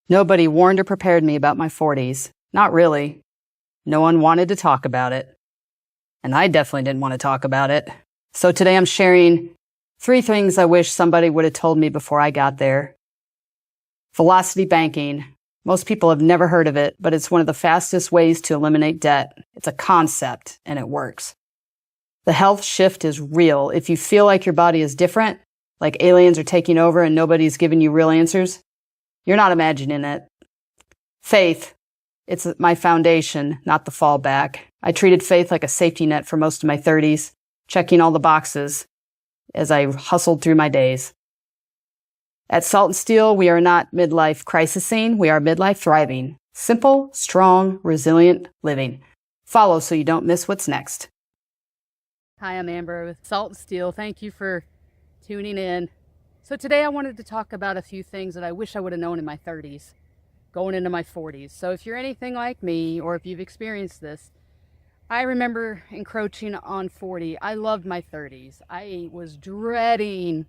Nobody warned or prepared me about my 40s. Not really. No one wanted to talk about it. And I definitely didn't want to talk about it. So today I'm sharing 3 things I wish somebody would have told me before I got there. Velocity banking. Most people have never heard of it, but it's one of the fastest ways to eliminate debt. It's a concept, and it works. The health shift is real. If you feel like your body is different, like aliens are taking over and nobody's giving you real answers, you're not imagining it. Faith. It's my foundation, not the fallback. I treated faith like a safety net for most of my 30s, checking all the boxes as I hustled through my days. At Salt and Steel, we are not midlife crisising, we are midlife thriving. Simple, strong, resilient living. Follow so you don't miss what's next. Hi, I'm Amber with Salt and Steel. Thank you for tuning in. So today I wanted to talk about a few things that I wish I would have known in my 30s, going into my 40s. So if you're anything like me, or if you've experienced this, I remember encroaching on 40. I loved my 30s. I was dreading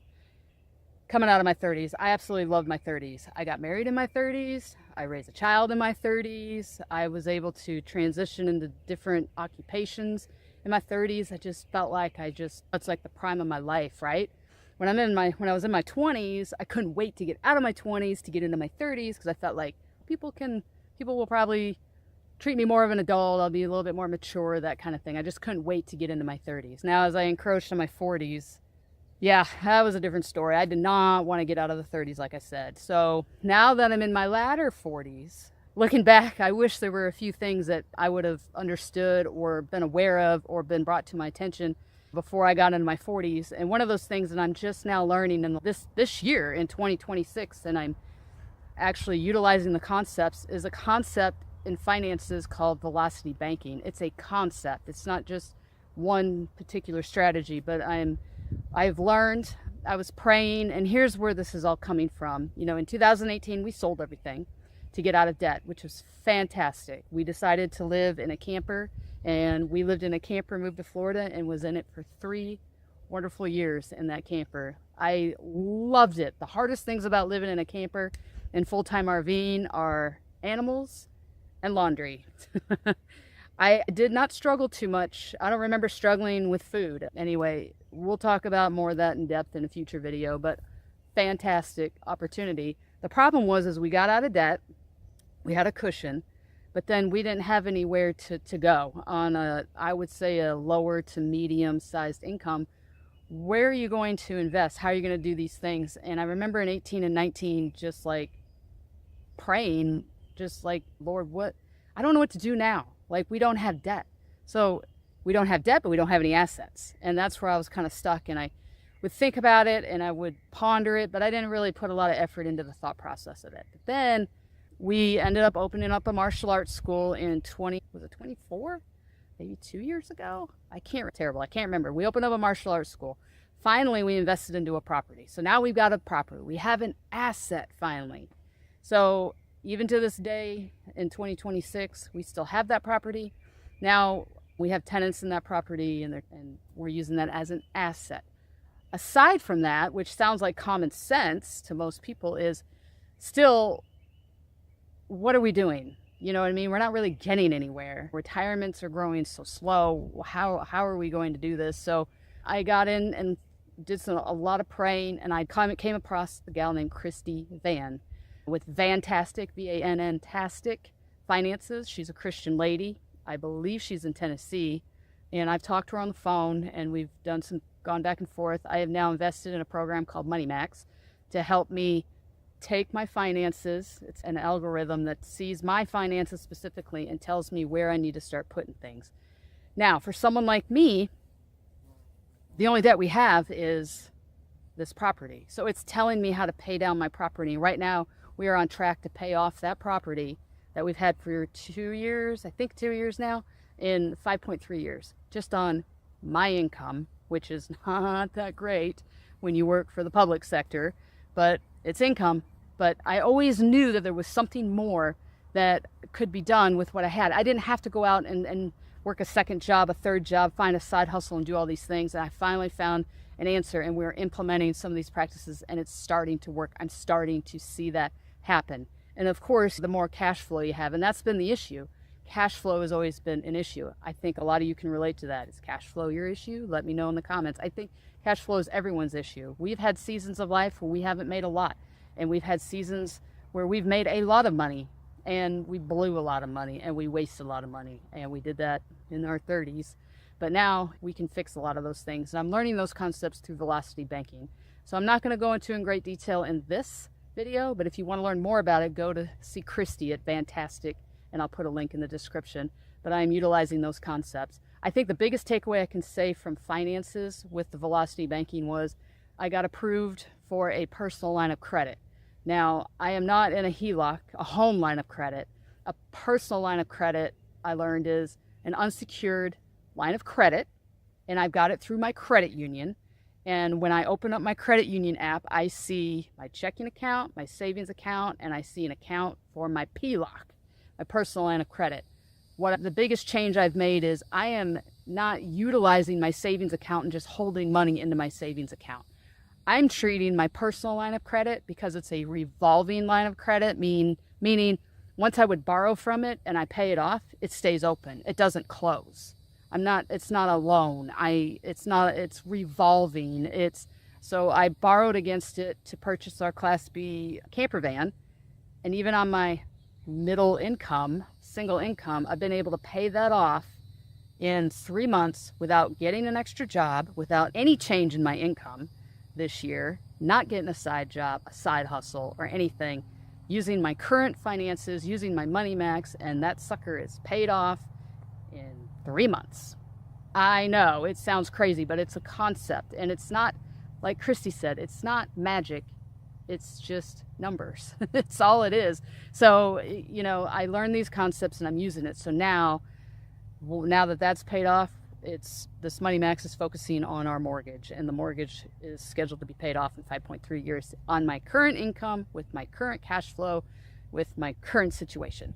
coming out of my 30s. I absolutely loved my 30s. I got married in my 30s. I raised a child in my 30s. I was able to transition into different occupations in my 30s. I just felt like it's like the prime of my life, right? When I was in my 20s, I couldn't wait to get out of my 20s to get into my 30s because I felt like people will probably treat me more of an adult. I'll be a little bit more mature, that kind of thing. I just couldn't wait to get into my 30s. Now, as I encroached in my 40s, yeah, that was a different story. I did not want to get out of the 30s, like I said. So now that I'm in my latter 40s, looking back, I wish there were a few things that I would have understood or been aware of or been brought to my attention before I got into my 40s. And one of those things that I'm just now learning in this year in 2026, and I'm actually utilizing the concepts, is a concept in finances called velocity banking. It's a concept. It's not just one particular strategy, but I've learned, I was praying, and here's where this is all coming from. In 2018, we sold everything to get out of debt, which was fantastic. We decided to live in a camper, and we lived in a camper, moved to Florida, and was in it for 3 wonderful years in that camper. I loved it. The hardest things about living in a camper and full-time RVing are animals and laundry. I did not struggle too much. I don't remember struggling with food. Anyway, we'll talk about more of that in depth in a future video, but fantastic opportunity. The problem was, as we got out of debt, we had a cushion, but then we didn't have anywhere to go on I would say a lower to medium sized income. Where are you going to invest? How are you going to do these things? And I remember in 18 and 19, just like praying, just like, Lord, I don't know what to do now. Like, we don't have debt. So we don't have debt, but we don't have any assets. And that's where I was kind of stuck. And I would think about it and I would ponder it, but I didn't really put a lot of effort into the thought process of it. But then we ended up opening up a martial arts school in 24? Maybe 2 years ago? I can't remember. We opened up a martial arts school. Finally, we invested into a property. So now we've got a property. We have an asset finally. So even to this day, in 2026, we still have that property. Now we have tenants in that property, and we're using that as an asset. Aside from that, which sounds like common sense to most people, is still, what are we doing? You know what I mean? We're not really getting anywhere. Retirements are growing so slow. How are we going to do this? So I got in and did a lot of praying, and I came across a gal named Christy Van with Vantastic, Vantastic Finances. She's a Christian lady. I believe she's in Tennessee, and I've talked to her on the phone, and we've gone back and forth. I have now invested in a program called Money Max to help me take my finances. It's an algorithm that sees my finances specifically and tells me where I need to start putting things. Now, for someone like me, the only debt we have is this property. So it's telling me how to pay down my property. Right now, we are on track to pay off that property that we've had for 2 years, I think 2 years now, in 5.3 years, just on my income, which is not that great when you work for the public sector, but it's income. But I always knew that there was something more that could be done with what I had. I didn't have to go out and work a second job, a third job, find a side hustle and do all these things. And I finally found an answer, and we're implementing some of these practices, and it's starting to work. I'm starting to see that happen. And of course, the more cash flow you have, and that's been the issue. Cash flow has always been an issue. I think a lot of you can relate to that. Is cash flow your issue? Let me know in the comments. I think cash flow is everyone's issue. We've had seasons of life where we haven't made a lot, and we've had seasons where we've made a lot of money, and we blew a lot of money, and we wasted a lot of money, and we did that in our 30s. But now we can fix a lot of those things, and I'm learning those concepts through velocity banking. So I'm not going to go into in great detail in this video, but if you want to learn more about it, go to see Christy at Fantastic, and I'll put a link in the description. But I am utilizing those concepts. I think the biggest takeaway I can say from finances with the velocity banking was I got approved for a personal line of credit. Now, I am not in a HELOC, a home line of credit. A personal line of credit, I learned, is an unsecured line of credit, and I've got it through my credit union. And when I open up my credit union app, I see my checking account, my savings account, and I see an account for my PLOC, my personal line of credit. What the biggest change I've made is I am not utilizing my savings account and just holding money into my savings account. I'm treating my personal line of credit, because it's a revolving line of credit, meaning once I would borrow from it and I pay it off, it stays open. It doesn't close. It's not a loan. It's revolving. So I borrowed against it to purchase our Class B camper van. And even on my middle income, single income, I've been able to pay that off in 3 months without getting an extra job, without any change in my income this year, not getting a side job, a side hustle, or anything, using my current finances, using my Money Max, and that sucker is paid off in 3 months. I know it sounds crazy, but it's a concept, and it's not, like Christy said, it's not magic. It's just numbers. It's all it is. So, I learned these concepts and I'm using it. So now that that's paid off, this Money Max is focusing on our mortgage, and the mortgage is scheduled to be paid off in 5.3 years on my current income, with my current cash flow, with my current situation.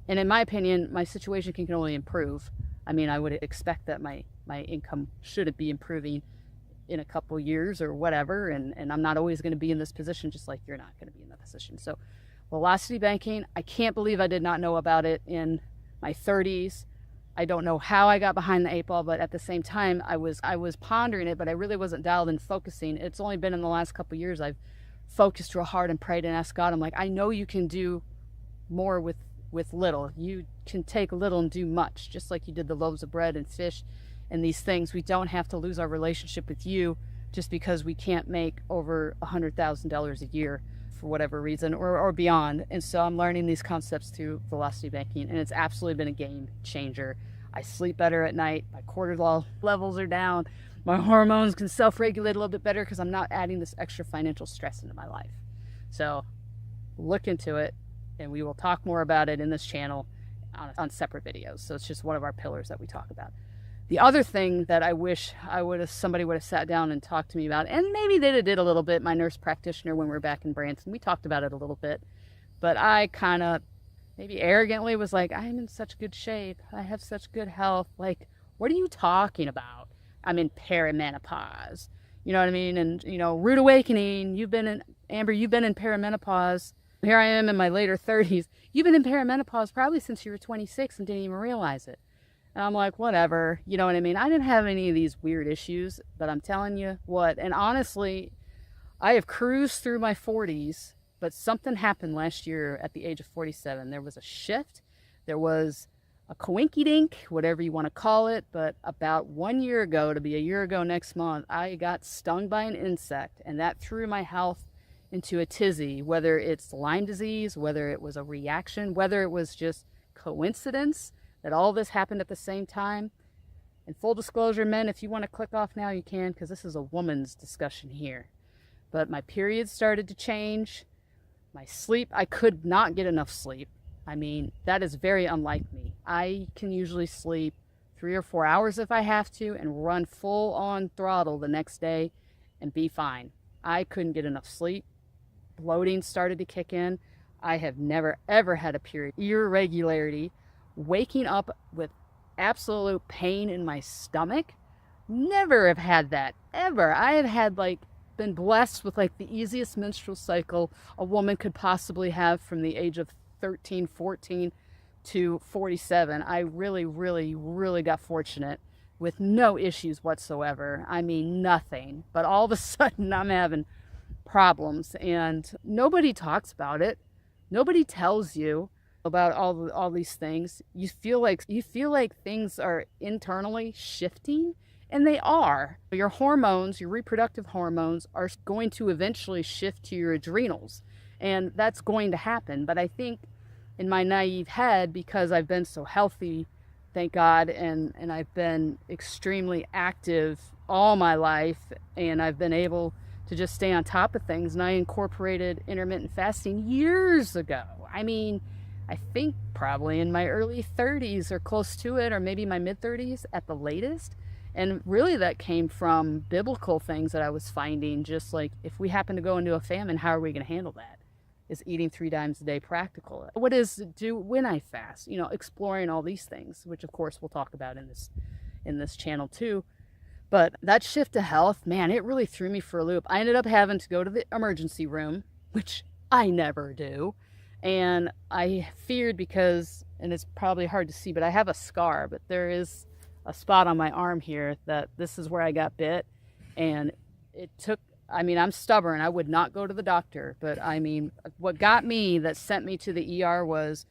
And in my opinion, my situation can only improve. I mean, I would expect that my income should be improving in a couple years or whatever, and I'm not always going to be in this position, just like you're not going to be in that position. So velocity banking, I can't believe I did not know about it in my 30s. I don't know how I got behind the 8 ball, but at the same time, I was pondering it, but I really wasn't dialed in focusing. It's only been in the last couple years I've focused real hard and prayed and asked God. I'm like, I know you can do more with little. You can take little and do much, just like you did the loaves of bread and fish and these things. We don't have to lose our relationship with you just because we can't make over $100,000 a year for whatever reason or beyond. And so I'm learning these concepts through velocity banking, and it's absolutely been a game changer. I sleep better at night. My cortisol levels are down. My hormones can self-regulate a little bit better because I'm not adding this extra financial stress into my life. So look into it, and we will talk more about it in this channel on separate videos. So it's just one of our pillars that we talk about. The other thing that I wish somebody would have sat down and talked to me about, and maybe they did a little bit, my nurse practitioner, when we were back in Branson, we talked about it a little bit, but I kind of maybe arrogantly was like, I'm in such good shape. I have such good health. Like, what are you talking about? I'm in perimenopause. You know what I mean? And, rude awakening. Amber, you've been in perimenopause. Here I am in my later 30s. You've been in perimenopause probably since you were 26 and didn't even realize it. And I'm like, whatever, you know what I mean? I didn't have any of these weird issues, but I'm telling you what, and honestly, I have cruised through my 40s, but something happened last year at the age of 47. There was a shift. There was a coinky-dink, whatever you want to call it, but about 1 year ago, to be a year ago next month, I got stung by an insect, and that threw my health into a tizzy, whether it's Lyme disease, whether it was a reaction, whether it was just coincidence that all this happened at the same time. And full disclosure, men, if you want to click off now, you can, because this is a woman's discussion here. But my periods started to change. My sleep, I could not get enough sleep. I mean, that is very unlike me. I can usually sleep 3 or 4 hours if I have to and run full on throttle the next day and be fine. I couldn't get enough sleep. Bloating started to kick in. I have never, ever had a period irregularity. Waking up with absolute pain in my stomach, never have had that, ever. I have had like been blessed with like the easiest menstrual cycle a woman could possibly have from the age of 13, 14 to 47. I really, really, really got fortunate with no issues whatsoever. I mean, nothing. But all of a sudden, I'm having problems, and nobody talks about it. Nobody tells you about all these things. You feel like things are internally shifting, and they are. Your hormones, your reproductive hormones, are going to eventually shift to your adrenals, and that's going to happen. But I think in my naive head, because I've been so healthy, thank God, and I've been extremely active all my life, and I've been able to just stay on top of things, and I incorporated intermittent fasting years ago. I mean, I think probably in my early 30s or close to it, or maybe my mid 30s at the latest. And really that came from biblical things that I was finding, just like if we happen to go into a famine, how are we going to handle that? Is eating 3 times a day practical? What is to do when I fast? You know, exploring all these things, which of course we'll talk about in this channel too. But that shift to health, man, it really threw me for a loop. I ended up having to go to the emergency room, which I never do. And I feared because, and it's probably hard to see, but I have a scar, but there is a spot on my arm here that this is where I got bit. And it took, I mean, I'm stubborn. I would not go to the doctor. But I mean, what got me, that sent me to the ER, was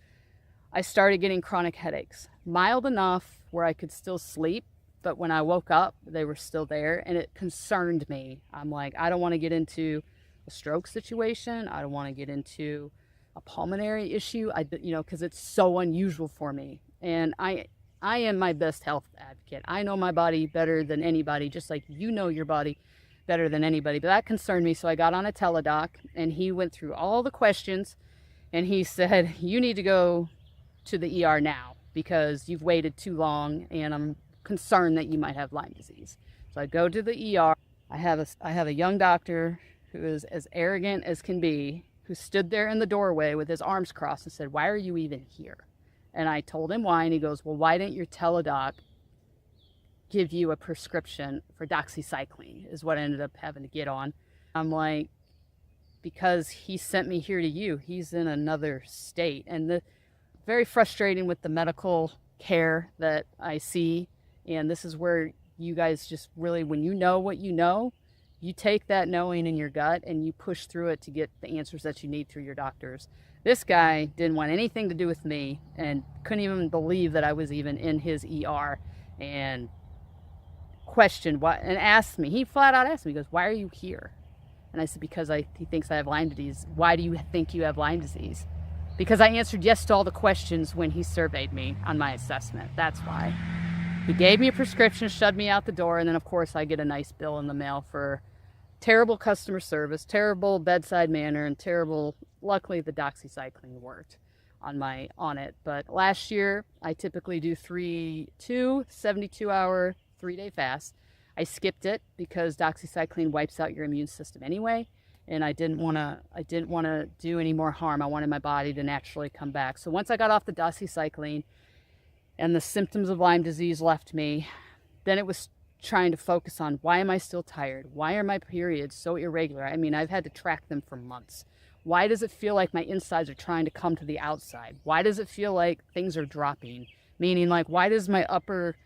I started getting chronic headaches. Mild enough where I could still sleep, but when I woke up, they were still there, and it concerned me. I'm like, I don't want to get into a stroke situation. I don't want to get into a pulmonary issue, because it's so unusual for me. And I am my best health advocate. I know my body better than anybody, just like you know your body better than anybody. But that concerned me, so I got on a teledoc, and he went through all the questions, and he said, you need to go to the ER now because you've waited too long, and I'm concerned that you might have Lyme disease. So I go to the ER. I have a young doctor who is as arrogant as can be, who stood there in the doorway with his arms crossed and said, why are you even here? And I told him why, and he goes, well, why didn't your teledoc give you a prescription for doxycycline, is what I ended up having to get on. I'm like, because he sent me here to you. He's in another state. And the very frustrating with the medical care that I see. And this is where you guys just really, when you know what you know, you take that knowing in your gut and you push through it to get the answers that you need through your doctors. This guy didn't want anything to do with me and couldn't even believe that I was even in his ER, and questioned what, and asked me, he flat out asked me, he goes, why are you here? And I said, because he thinks I have Lyme disease. Why do you think you have Lyme disease? Because I answered yes to all the questions when he surveyed me on my assessment. That's why. He gave me a prescription, shoved me out the door, and then of course I get a nice bill in the mail for terrible customer service, terrible bedside manner, and terrible, luckily the doxycycline worked on it. But last year I typically do 2 72-hour 3-day fasts. I skipped it because doxycycline wipes out your immune system anyway, and I didn't want to do any more harm. I wanted my body to naturally come back. So once I got off the doxycycline and the symptoms of Lyme disease left me, then it was trying to focus on, why am I still tired? Why are my periods so irregular? I mean, I've had to track them for months. Why does it feel like my insides are trying to come to the outside? Why does it feel like things are dropping? Meaning, like, why does my upper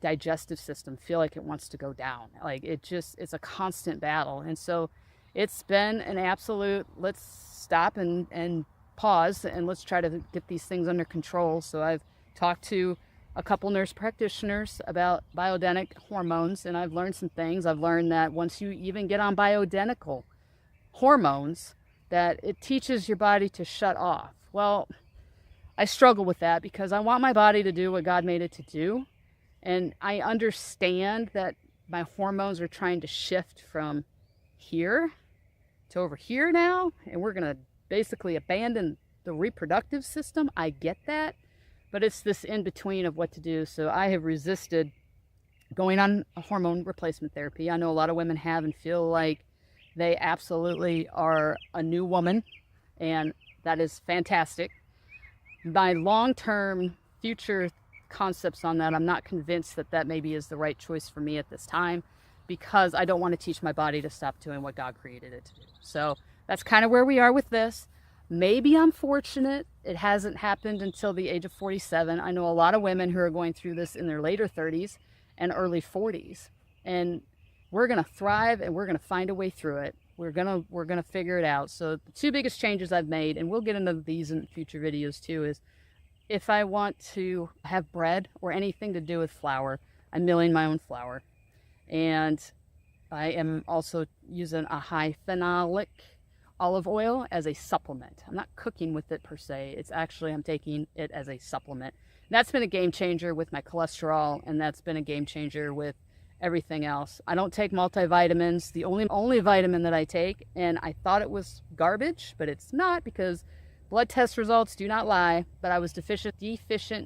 digestive system feel like it wants to go down? Like, it's a constant battle. And so it's been an absolute, let's stop and pause, and let's try to get these things under control. So I've talked to a couple nurse practitioners about biodynamic hormones, and I've learned some things. I've learned that once you even get on bioidentical hormones, that it teaches your body to shut off. Well, I struggle with that because I want my body to do what God made it to do. And I understand that my hormones are trying to shift from here to over here now, and we're going to basically abandon the reproductive system. I get that. But it's this in-between of what to do. So I have resisted going on a hormone replacement therapy. I know a lot of women have and feel like they absolutely are a new woman, and that is fantastic. My long-term future concepts on that, I'm not convinced that maybe is the right choice for me at this time. because I don't want to teach my body to stop doing what God created it to do. So that's kind of where we are with this. Maybe I'm fortunate. It hasn't happened until the age of 47. I know a lot of women who are going through this in their later 30s and early 40s. And we're going to thrive, and we're going to find a way through it. We're going to figure it out. So the two biggest changes I've made, and we'll get into these in future videos too, is if I want to have bread or anything to do with flour, I'm milling my own flour. And I am also using a high phenolic olive oil as a supplement. I'm not cooking with it per se. It's actually, I'm taking it as a supplement. That's been a game changer with my cholesterol, and that's been a game changer with everything else. I don't take multivitamins. The only vitamin that I take, and I thought it was garbage, but it's not, because blood test results do not lie, but I was deficient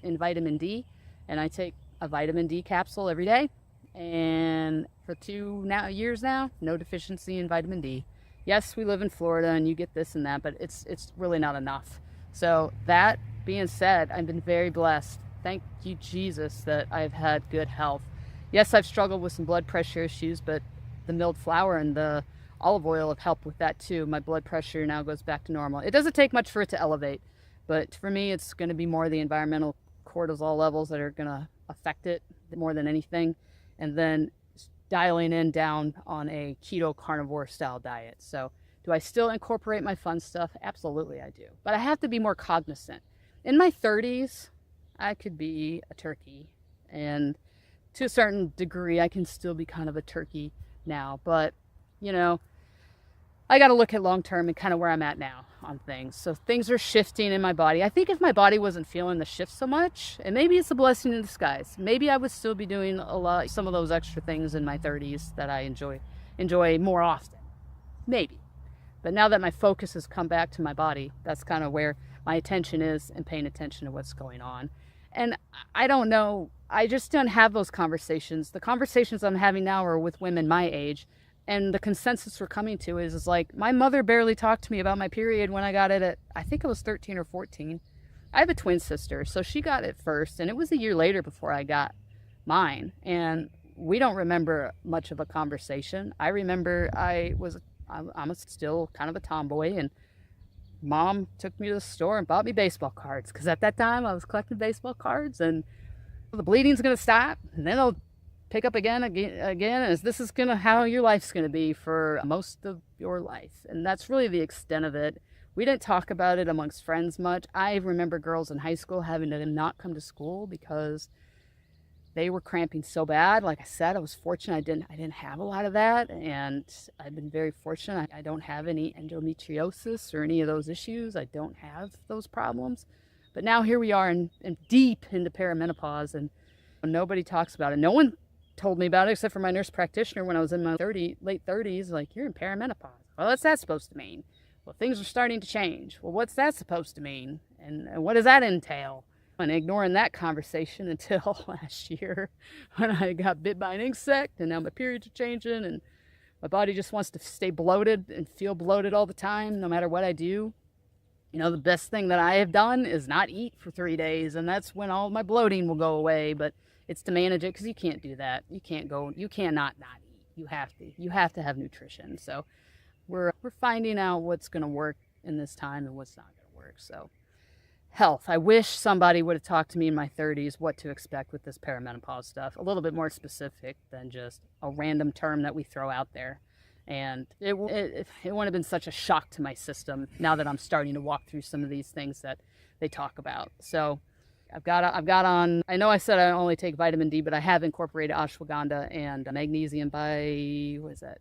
in vitamin D, and I take a vitamin D capsule every day. And for 2 years now, no deficiency in vitamin D. Yes, we live in Florida and you get this and that, but it's really not enough. So that being said, I've been very blessed. Thank you, Jesus, that I've had good health. Yes, I've struggled with some blood pressure issues, but the milled flour and the olive oil have helped with that too. My blood pressure now goes back to normal. It doesn't take much for it to elevate, but for me, it's going to be more the environmental cortisol levels that are going to affect it more than anything. And then dialing in down on a keto carnivore style diet. So do I still incorporate my fun stuff? Absolutely I do. But I have to be more cognizant. In my 30s, I could be a turkey. And to a certain degree, I can still be kind of a turkey now. But, you know, I got to look at long term and kind of where I'm at now on things. So things are shifting in my body. I think if my body wasn't feeling the shift so much, and maybe it's a blessing in disguise, maybe I would still be doing some of those extra things in my 30s that I enjoy more often. Maybe. But now that my focus has come back to my body, that's kind of where my attention is, and paying attention to what's going on. And I don't know, I just don't have those conversations. The conversations I'm having now are with women my age. And the consensus we're coming to is like, my mother barely talked to me about my period when I got it at, I think it was 13 or 14. I have a twin sister, so she got it first, and it was a year later before I got mine. And we don't remember much of a conversation. I remember I'm still kind of a tomboy, and Mom took me to the store and bought me baseball cards, because at that time I was collecting baseball cards, and the bleeding's going to stop, and then it'll pick up again, as this is how your life's gonna be for most of your life. And that's really the extent of it. We didn't talk about it amongst friends much. I remember girls in high school having to not come to school because they were cramping so bad. Like I said, I was fortunate I didn't have a lot of that, and I've been very fortunate. I don't have any endometriosis or any of those issues. I don't have those problems. But now here we are and deep into perimenopause, and nobody talks about it. No one told me about it except for my nurse practitioner when I was in my late 30s. Like, you're in perimenopause. Well, what's that supposed to mean? Well, things are starting to change. Well, what's that supposed to mean? And what does that entail? And ignoring that conversation until last year when I got bit by an insect, and now my periods are changing, and my body just wants to stay bloated and feel bloated all the time, no matter what I do. You know, the best thing that I have done is not eat for 3 days, and that's when all my bloating will go away. But it's to manage it, because you can't do that. You cannot not eat. You have to have nutrition. So we're finding out what's going to work in this time and what's not going to work. So health. I wish somebody would have talked to me in my 30s what to expect with this perimenopause stuff. A little bit more specific than just a random term that we throw out there. And it wouldn't have been such a shock to my system now that I'm starting to walk through some of these things that they talk about. So I've got on, I know I said I only take vitamin D, but I have incorporated ashwagandha and magnesium what is that?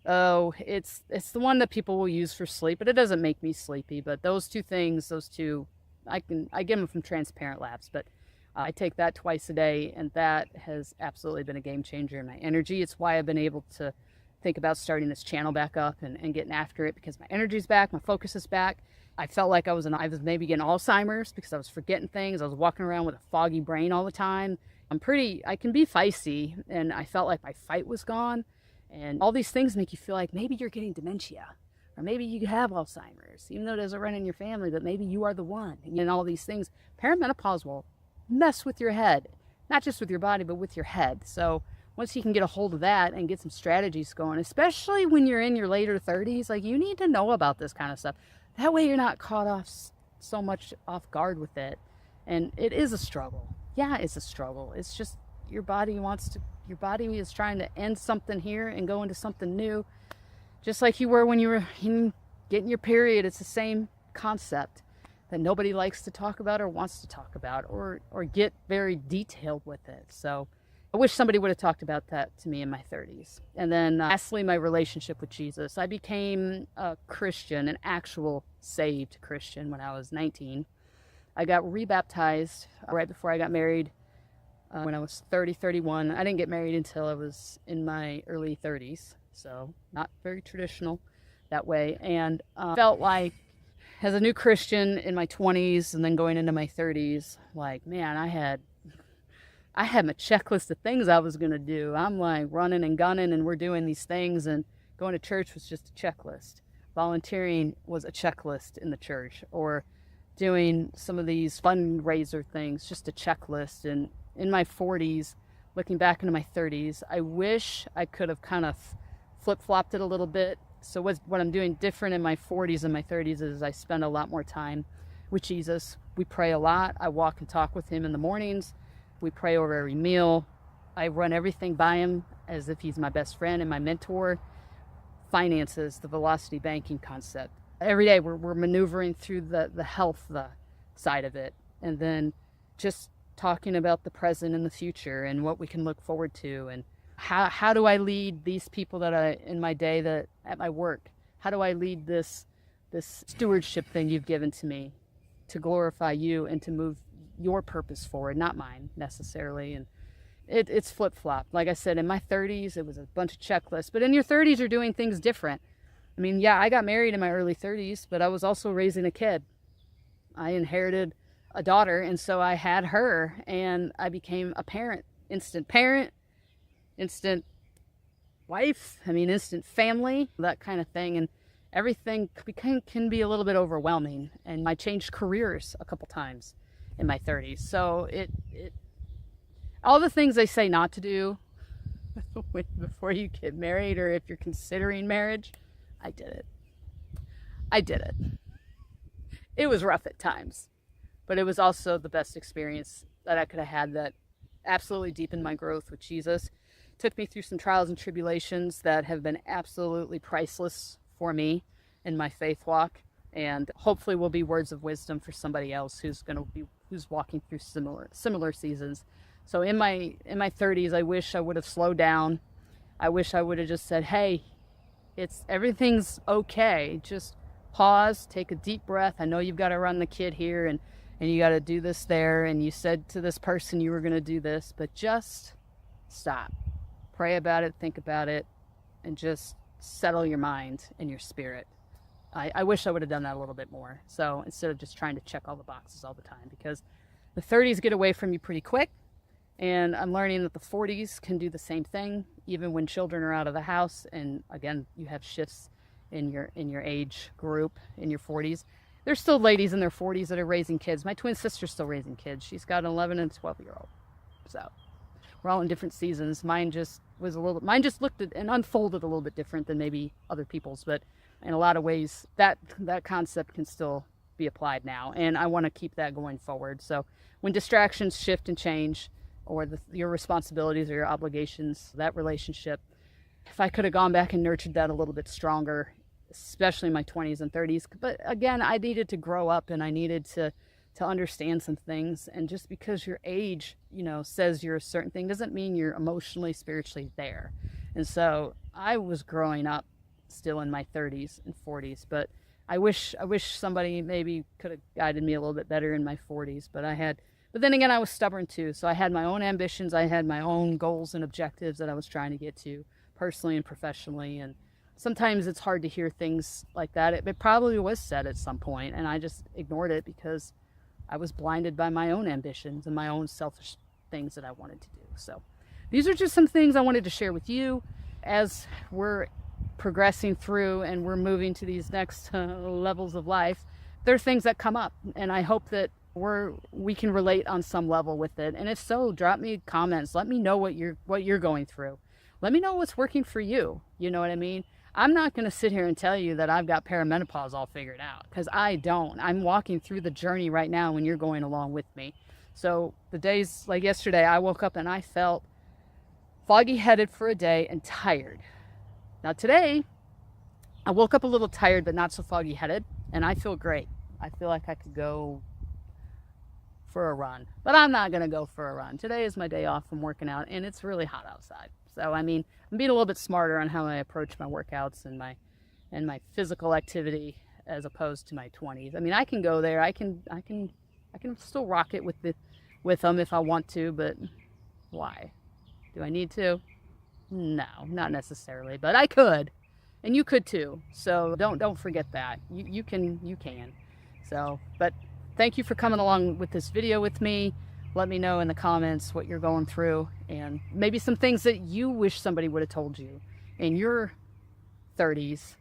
Oh, it's the one that people will use for sleep, but it doesn't make me sleepy. But those two, I get them from Transparent Labs, but I take that twice a day, and that has absolutely been a game changer in my energy. It's why I've been able to think about starting this channel back up and getting after it, because my energy's back, my focus is back. I felt like I was maybe getting Alzheimer's because I was forgetting things. I was walking around with a foggy brain all the time. I can be feisty, and I felt like my fight was gone. And all these things make you feel like maybe you're getting dementia, or maybe you have Alzheimer's, even though it doesn't run in your family, but maybe you are the one. And all these things. Perimenopause will mess with your head, not just with your body, but with your head. So once you can get a hold of that and get some strategies going, especially when you're in your later 30s, like, you need to know about this kind of stuff. That way you're not caught off so much off guard with it. And it is a struggle. Yeah, it's a struggle. It's just your body is trying to end something here and go into something new. Just like you were when you were getting your period. It's the same concept that nobody likes to talk about or wants to talk about or get very detailed with it. So I wish somebody would have talked about that to me in my 30s. And then lastly, my relationship with Jesus. I became a Christian, an actual saved Christian, when I was 19. I got rebaptized right before I got married when I was 31. I didn't get married until I was in my early 30s, so not very traditional that way. And felt like, as a new Christian in my 20s and then going into my 30s, like, man, I had my checklist of things I was going to do. I'm like running and gunning, and we're doing these things, and going to church was just a checklist. Volunteering was a checklist in the church, or doing some of these fundraiser things, just a checklist. And in my 40s, looking back into my 30s, I wish I could have kind of flip-flopped it a little bit. So what I'm doing different in my 40s and my 30s is I spend a lot more time with Jesus. We pray a lot. I walk and talk with him in the mornings. We pray over every meal. I run everything by him as if he's my best friend and my mentor. Finances, the velocity banking concept. Every day we're maneuvering through the health side of it. And then just talking about the present and the future and what we can look forward to, and how do I lead these people in my day that at my work? How do I lead this stewardship thing you've given to me to glorify you and to move your purpose forward, not mine necessarily? And it's flip-flop. Like I said, in my 30s, it was a bunch of checklists. But in your 30s, you're doing things different. I mean, yeah, I got married in my early 30s, but I was also raising a kid. I inherited a daughter, and so I had her, and I became a parent, instant wife, instant family, that kind of thing. And everything can be a little bit overwhelming. And I changed careers a couple times in my 30s. So it all the things they say not to do before you get married, or if you're considering marriage, I did it. It was rough at times, but it was also the best experience that I could have had, that absolutely deepened my growth with Jesus. Took me through some trials and tribulations that have been absolutely priceless for me in my faith walk, and hopefully will be words of wisdom for somebody else who's walking through similar seasons. So in my 30s, I wish I would have slowed down. I wish I would have just said, hey, everything's okay. Just pause, take a deep breath. I know you've got to run the kid here, and you got to do this there, and you said to this person you were going to do this, but just stop. Pray about it, think about it, and just settle your mind and your spirit. I wish I would have done that a little bit more. So instead of just trying to check all the boxes all the time, because the 30s get away from you pretty quick. And I'm learning that the 40s can do the same thing, even when children are out of the house. And again, you have shifts in your age group in your 40s. There's still ladies in their 40s that are raising kids. My twin sister's still raising kids. She's got an 11 and 12-year-old. So we're all in different seasons. Mine just looked at and unfolded a little bit different than maybe other people's, but in a lot of ways that concept can still be applied now, and I want to keep that going forward. So when distractions shift and change, or your responsibilities or your obligations, that relationship, if I could have gone back and nurtured that a little bit stronger, especially in my 20s and 30s. But again, I needed to grow up, and I needed to understand some things. And just because your age, says you're a certain thing, doesn't mean you're emotionally, spiritually there. And so I was growing up still in my 30s and 40s, but I wish somebody maybe could have guided me a little bit better in my 40s. But then again, I was stubborn too. So I had my own ambitions. I had my own goals and objectives that I was trying to get to personally and professionally. And sometimes it's hard to hear things like that. It probably was said at some point, and I just ignored it because I was blinded by my own ambitions and my own selfish things that I wanted to do. So these are just some things I wanted to share with you as we're progressing through and we're moving to these next levels of life. There are things that come up, and I hope that we can relate on some level with it. And if so, drop me comments. Let me know what you're going through. Let me know what's working for you. You know what I mean? I'm not going to sit here and tell you that I've got perimenopause all figured out, because I don't. I'm walking through the journey right now when you're going along with me. So the days like yesterday, I woke up and I felt foggy-headed for a day and tired. Now today, I woke up a little tired but not so foggy-headed, and I feel great. I feel like I could go for a run, but I'm not going to go for a run. Today is my day off from working out, and it's really hot outside. So, I mean, I'm being a little bit smarter on how I approach my workouts and my physical activity as opposed to my 20s. I mean, I can go there. I can still rock it with them if I want to, but why? Do I need to? No, not necessarily, but I could, and you could too. So don't forget that. You can. So, but thank you for coming along with this video with me. Let me know in the comments what you're going through, and maybe some things that you wish somebody would have told you in your 30s,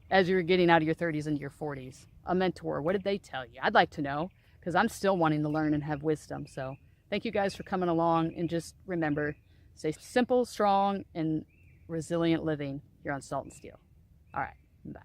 as you're getting out of your 30s into your 40s. A mentor, what did they tell you? I'd like to know, because I'm still wanting to learn and have wisdom. So thank you guys for coming along, and just remember, stay simple, strong, and resilient living here on Salt and Steel. All right, bye.